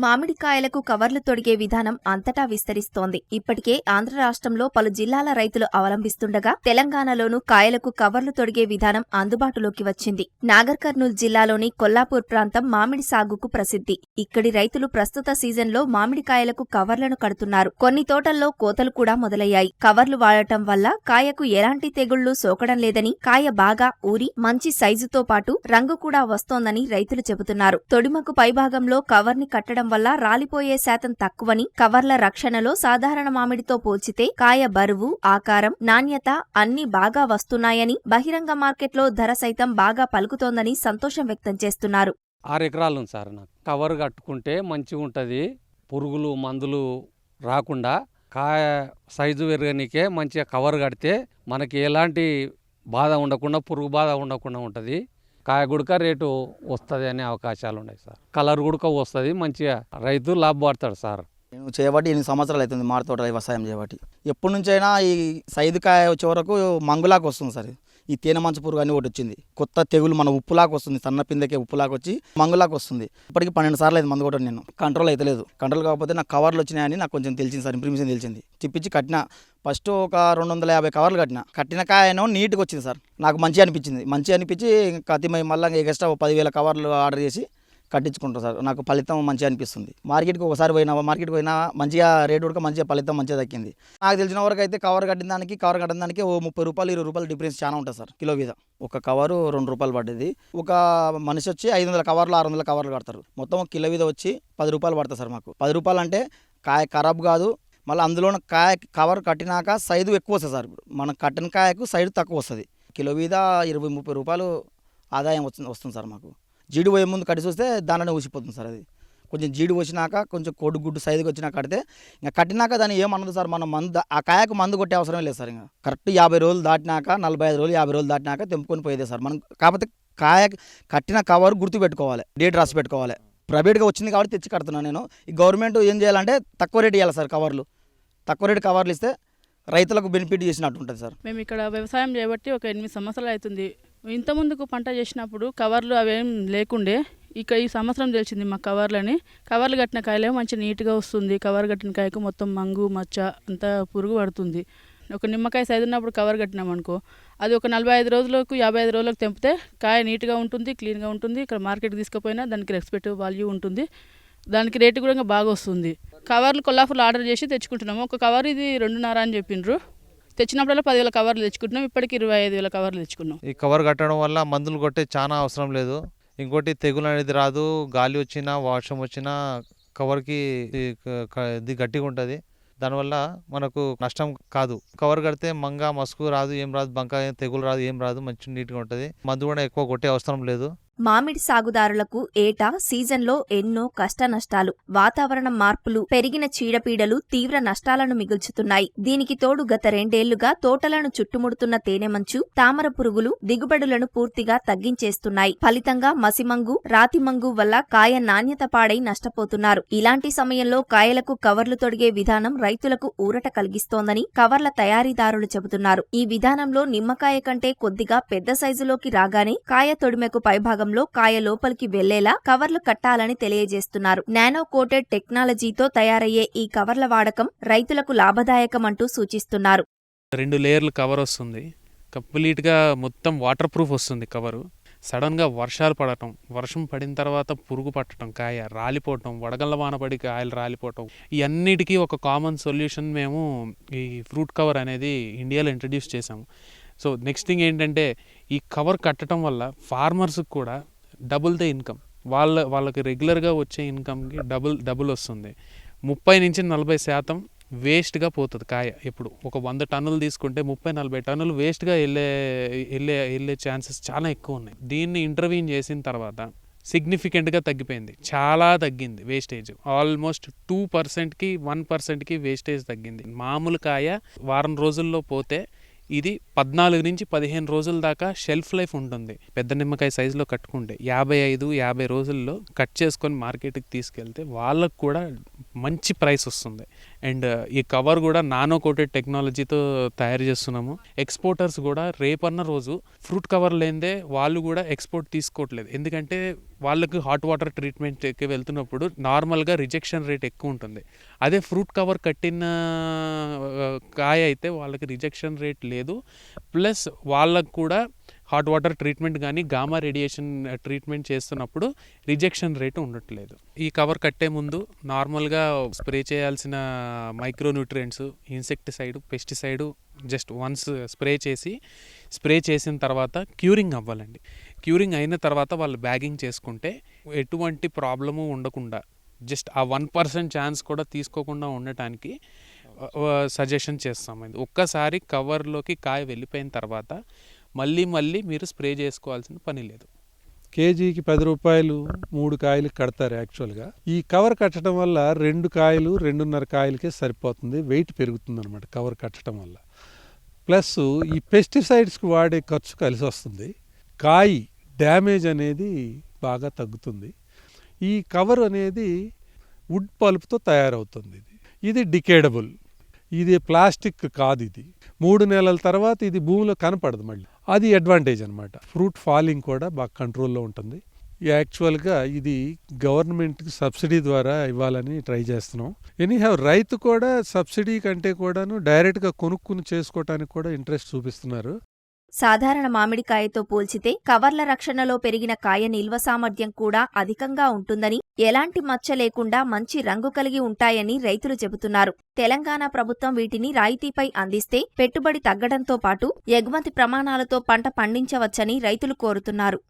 మామిడికాయలకు కవర్లు తొడిగే విధానం అంతటా విస్తరిస్తోంది. ఇప్పటికే ఆంధ్ర రాష్ట్రంలో పలు జిల్లాల రైతులు అవలంబిస్తుండగా తెలంగాణలోనూ కాయలకు కవర్లు తొడిగే విధానం అందుబాటులోకి వచ్చింది. నాగర్ కర్నూల్ జిల్లాలోని కొల్లాపూర్ ప్రాంతం మామిడి సాగుకు ప్రసిద్ధి. ఇక్కడి రైతులు ప్రస్తుత సీజన్లో మామిడికాయలకు కవర్లను కడుతున్నారు. కొన్ని తోటల్లో కోతలు కూడా మొదలయ్యాయి. కవర్లు వాడటం వల్ల కాయకు ఎలాంటి తెగుళ్లు సోకడం లేదని, కాయ బాగా ఊరి మంచి సైజుతో పాటు రంగు కూడా వస్తోందని రైతులు చెబుతున్నారు. తొడిమకు పైభాగంలో కవర్ని కట్టడం వల్ల రాలిపోయే శాతం తక్కువని, కవర్ల రక్షణలో సాధారణ మామిడితో పోల్చితే కాయ బరువు, ఆకారం, నాణ్యత అన్నీ బాగా వస్తున్నాయని, బహిరంగ మార్కెట్లో ధర సైతం బాగా పలుకుతోందని సంతోషం వ్యక్తం చేస్తున్నారు. 6 ఎకరాలు ఉంది సార్. నాకు కవర్ కట్టుకుంటే మంచిగా ఉంటుంది. పురుగులు మందులు రాకుండా కాయ సైజు పెరగనీకే మంచిగా కవర్ కడితే మనకి ఎలాంటి బాధ ఉండకుండా, పురుగు బాధ ఉండకుండా ఉంటుంది. కాయ గుడక రేటు వస్తుంది అనే అవకాశాలు ఉన్నాయి సార్. కలర్ గుడక వస్తుంది, మంచిగా రైతు లాభపడతాడు సార్. నేను చేయబట్టి 8 సంవత్సరాలు అవుతుంది మామిడి తోట వ్యవసాయం చేయబట్టి. ఎప్పటి నుంచైనా ఈ సైజు కాయ వచ్చే వరకు మంగులాగా వస్తుంది సార్. ఈ తేనె మంచు పురుగు అని ఒకటి వచ్చింది, కొత్త తెగులు మన ఉప్పులాగా వస్తుంది, సన్న పిందకే ఉప్పులాగా వచ్చి మంగులాగా వస్తుంది. ఇప్పటికి 12 సార్లు అయితే మందు కొట్టాను నేను, కంట్రోల్ అయితే లేదు. కంట్రోల్ కాకపోతే నాకు కవర్లు వచ్చినాయని నాకు కొంచెం తెలిసింది సార్, ఇన్ఫర్మేషన్ తెలిసింది. తిప్పించి కట్టిన ఫస్ట్ ఒక 250 కవర్లు కట్టిన కాయనో నీట్గా వచ్చింది సార్. నాకు మంచిగా అనిపించి కతిమై మళ్ళీ ఎక్స్ట్రా 10,000 కవర్లు ఆర్డర్ చేసి కట్టించుకుంటారు సార్. నాకు ఫలితం మంచిగా అనిపిస్తుంది. మార్కెట్కి ఒకసారి పోయినా మంచిగా రేటు కూడా మంచిగా ఫలితం మంచిగా దక్కింది. నాకు తెలిసిన వరకు అయితే కవర్ కట్టిన దానికి ఓ 30 రూపాయలు 20 రూపాయలు డిఫరెన్స్ చాలా ఉంటుంది సార్ కిలో మీద. ఒక కవరు 2 రూపాయలు పడ్డది. ఒక మనిషి వచ్చి 500 కవర్లు 600 కవర్లు కడతారు. మొత్తం కిలో మీద వచ్చి 10 రూపాయలు పడుతుంది సార్ మాకు. 10 రూపాయలు అంటే కాయ ఖరాబ్ కాదు. మళ్ళీ అందులో కాయ కవర్ కట్టినాక సైజు ఎక్కువ వస్తుంది సార్. ఇప్పుడు మనం కట్టిన కాయకు సైజు తక్కువ వస్తుంది. కిలో మీద 20-30 రూపాయలు ఆదాయం వస్తుంది సార్ మాకు. జీడి పోయే ముందు కట్టి చూస్తే దానిలోనే ఊసిపోతుంది సార్. అది కొంచెం జీడి వచ్చినాక కొంచెం గుడ్డు సైజుకి వచ్చినాక కడితే ఇంకా కట్టినాక దాన్ని ఏమన్నది సార్, మనం ఆ కాయకు మందు కొట్టే అవసరం లేదు సార్. ఇంకా కరెక్ట్ 50 రోజులు దాటినాక 45 రోజులు 50 రోజులు దాటినాక తెంపుకొని పోయేదే సార్ మనం. కాకపోతే కాయ కట్టిన కవర్ గుర్తు పెట్టుకోవాలి, డేట్ రాసి పెట్టుకోవాలి. ప్రైవేట్గా వచ్చింది కాబట్టి తెచ్చి కడుతున్నాను నేను. ఈ గవర్నమెంట్ ఏం చేయాలంటే తక్కువ రేటు ఇవ్వాలి సార్. తక్కువ రేటు కవర్లు ఇస్తే రైతులకు బెనిఫిట్ చేసినట్టు ఉంటుంది సార్. మేము ఇక్కడ వ్యవసాయం చేయబట్టి ఒక 8 సంవత్సరాలు అవుతుంది. ఇంతకుముందుకు పంట చేసినప్పుడు కవర్లు అవేం లేకుండే. ఇక ఈ సంవత్సరం తెలిసింది మా కవర్లు కట్టిన కాయలే మంచి నీట్గా వస్తుంది. కవర్ కట్టిన కాయకు మొత్తం మంగు మచ్చ అంతా పురుగు పడుతుంది. ఒక నిమ్మకాయ సైజు ఉన్నప్పుడు కవర్ కట్టినామనుకో, అది ఒక 45 రోజులకు 55 రోజులకు తెంపితే కాయ నీట్గా ఉంటుంది, క్లీన్గా ఉంటుంది. ఇక్కడ మార్కెట్కి తీసుకుపోయినా దానికి రెస్పెక్ట్ వాల్యూ ఉంటుంది. దానికి రేటు కూడా బాగా వస్తుంది. కవర్లు కొల్లాపూర్లో ఆర్డర్ చేసి తెచ్చుకుంటున్నాము. ఒక కవర్ ఇది 2.5 అని చెప్పిండ్రు. తెచ్చినప్పుడల్లా 10,000 కవర్లు తెచ్చుకుంటున్నాం. ఇప్పటికి 25,000 కవర్లు తెచ్చుకున్నాం. ఈ కవర్ కట్టడం వల్ల మందులు కొట్టే చాలా అవసరం లేదు. ఇంకోటి తెగులు అనేది రాదు. గాలి వచ్చినా వర్షం వచ్చినా కవర్కి ఇది గట్టిగా ఉంటుంది. దానివల్ల మనకు నష్టం కాదు. కవర్ కడితే మంగ మసుకు రాదు, ఏం రాదు, బంక తెగులు రాదు, ఏం రాదు, మంచి నీట్గా ఉంటుంది. మందు కూడా ఎక్కువ కొట్టే అవసరం లేదు. మామిడి సాగుదారులకు ఏటా సీజన్లో ఎన్నో కష్టనష్టాలు, వాతావరణ మార్పులు, పెరిగిన చీడపీడలు తీవ్ర నష్టాలను మిగుల్చుతున్నాయి. దీనికి తోడు గత 2 ఏళ్లుగా తోటలను చుట్టుముడుతున్న తేనెమంచు, తామర పురుగులు దిగుబడులను పూర్తిగా తగ్గించేస్తున్నాయి. ఫలితంగా మసిమంగు, రాతిమంగు వల్ల కాయ నాణ్యత పాడై నష్టపోతున్నారు. ఇలాంటి సమయంలో కాయలకు కవర్లు తొడిగే విధానం రైతులకు ఊరట కలిగిస్తోందని కవర్ల తయారీదారులు చెబుతున్నారు. ఈ విధానంలో నిమ్మకాయ కంటే కొద్దిగా పెద్ద సైజులోకి రాగానే కాయ తొడిమెకు పైభాగం కాయ లోపలికి వెళ్లేలా కవర్లు కట్టాలని తెలియజేస్తున్నారు. నానో కోటెడ్ టెక్నాలజీతో తయారయ్యే ఈ కవర్ల వాడకం రైతులకు లాభదాయకమంటూ సూచిస్తున్నారు. 2 లేయర్లు కవర్ వస్తుంది. కంప్లీట్గా మొత్తం వాటర్ ప్రూఫ్ వస్తుంది కవరు. సడన్గా వర్షాలు పడటం, వర్షం పడిన తర్వాత పురుగు పట్టడం, కాయ రాలిపోవటం, వడగళ్ళ వాన పడి కాయలు రాలిపోవటం, ఈ అన్నిటికీ ఒక కామన్ సొల్యూషన్ మేము ఈ ఫ్రూట్ కవర్ అనేది ఇండియాలో ఇంట్రడ్యూస్ చేసాము. సో నెక్స్ట్ థింగ్ ఏంటంటే, ఈ కవర్ కట్టడం వల్ల ఫార్మర్స్కి కూడా డబుల్ ద ఇన్కమ్. వాళ్ళకి రెగ్యులర్గా వచ్చే ఇన్కమ్కి డబుల్ వస్తుంది. 30-40% వేస్ట్గా పోతుంది కాయ. ఎప్పుడు ఒక 100 టన్నులు తీసుకుంటే 30-40 టన్నులు వేస్ట్గా వెళ్ళే ఛాన్సెస్ చాలా ఎక్కువ ఉన్నాయి. దీన్ని ఇంటర్వ్యూన్ చేసిన తర్వాత సిగ్నిఫికెంట్గా తగ్గిపోయింది, చాలా తగ్గింది వేస్టేజ్. ఆల్మోస్ట్ 2%కి 1%కి వేస్టేజ్ తగ్గింది. మామూలు కాయ వారం రోజుల్లో పోతే ఇది 14-15 రోజుల దాకా షెల్ఫ్ లైఫ్ ఉంటుంది. పెద్ద నిమ్మకాయ సైజులో కట్టుకుంటే 55-50 రోజుల్లో కట్ చేసుకొని మార్కెట్కి తీసుకెళ్తే వాళ్ళకు కూడా మంచి ప్రైస్ వస్తుంది. అండ్ ఈ కవర్ కూడా నానో కోటెడ్ టెక్నాలజీతో తయారు చేస్తున్నాము. ఎక్స్పోర్టర్స్ కూడా రేపన్న రోజు ఫ్రూట్ కవర్ లేనిదే వాళ్ళు కూడా ఎక్స్పోర్ట్ తీసుకోవట్లేదు. ఎందుకంటే వాళ్ళకి హాట్ వాటర్ ట్రీట్మెంట్కి వెళ్తున్నప్పుడు నార్మల్గా రిజెక్షన్ రేట్ ఎక్కువ ఉంటుంది. అదే ఫ్రూట్ కవర్ కట్టిన కాయ అయితే వాళ్ళకి రిజెక్షన్ రేట్ లేదు, ప్లస్ వాళ్ళకు కూడా హాట్ వాటర్ ట్రీట్మెంట్ కానీ గామా రేడియేషన్ ట్రీట్మెంట్ చేస్తున్నప్పుడు రిజెక్షన్ రేటు ఉండట్లేదు. ఈ కవర్ కట్టే ముందు నార్మల్గా స్ప్రే చేయాల్సిన micronutrients, insecticide, pesticide just once spray చేసిన తర్వాత క్యూరింగ్ అవ్వాలండి. క్యూరింగ్ అయిన తర్వాత వాళ్ళు బ్యాగింగ్ చేసుకుంటే ఎటువంటి ప్రాబ్లము ఉండకుండా జస్ట్ ఆ 1% ఛాన్స్ కూడా తీసుకోకుండా ఉండటానికి సజెషన్ చేస్తామండి. ఒక్కసారి కవర్లోకి కాయ వెళ్ళిపోయిన తర్వాత మళ్ళీ మీరు స్ప్రే చేసుకోవాల్సిన పని లేదు. కేజీకి 10 రూపాయలు 3 కాయలు కడతారు యాక్చువల్గా. ఈ కవర్ కట్టడం వల్ల 2 కాయలు 2.5 కాయలకే సరిపోతుంది, వెయిట్ పెరుగుతుంది అనమాట కవర్ కట్టడం వల్ల. ప్లస్ ఈ పెస్టిసైడ్స్కి వాడే ఖర్చు కలిసి వస్తుంది, కాయ డ్యామేజ్ అనేది బాగా తగ్గుతుంది. ఈ కవర్ అనేది వుడ్ పల్ప్తో తయారవుతుంది. ఇది డికేడబుల్, ఇది ప్లాస్టిక్ కాదు. ఇది 3 నెలల తర్వాత ఇది భూమిలో కనపడదు మళ్ళీ. అది అడ్వాంటేజ్ అనమాట. ఫ్రూట్ ఫాలింగ్ కూడా బాగా కంట్రోల్లో ఉంటుంది. యాక్చువల్గా ఇది గవర్నమెంట్కి సబ్సిడీ ద్వారా ఇవ్వాలని ట్రై చేస్తున్నాం. ఎనీహౌ రైతు కూడా సబ్సిడీ కంటే కూడాను డైరెక్ట్గా కొనుక్కుని చేసుకోవటానికి కూడా ఇంట్రెస్ట్ చూపిస్తున్నారు. సాధారణ మామిడికాయతో పోల్చితే కవర్ల రక్షణలో పెరిగిన కాయ నిల్వ సామర్థ్యం కూడా అధికంగా ఉంటుందని, ఎలాంటి మచ్చ లేకుండా మంచి రంగు కలిగి ఉంటాయని రైతులు చెబుతున్నారు. తెలంగాణ ప్రభుత్వం వీటిని రాయితీపై అందిస్తే పెట్టుబడి తగ్గడంతో పాటు ఎగుమతి ప్రమాణాలతో పంట పండించవచ్చని రైతులు కోరుతున్నారు.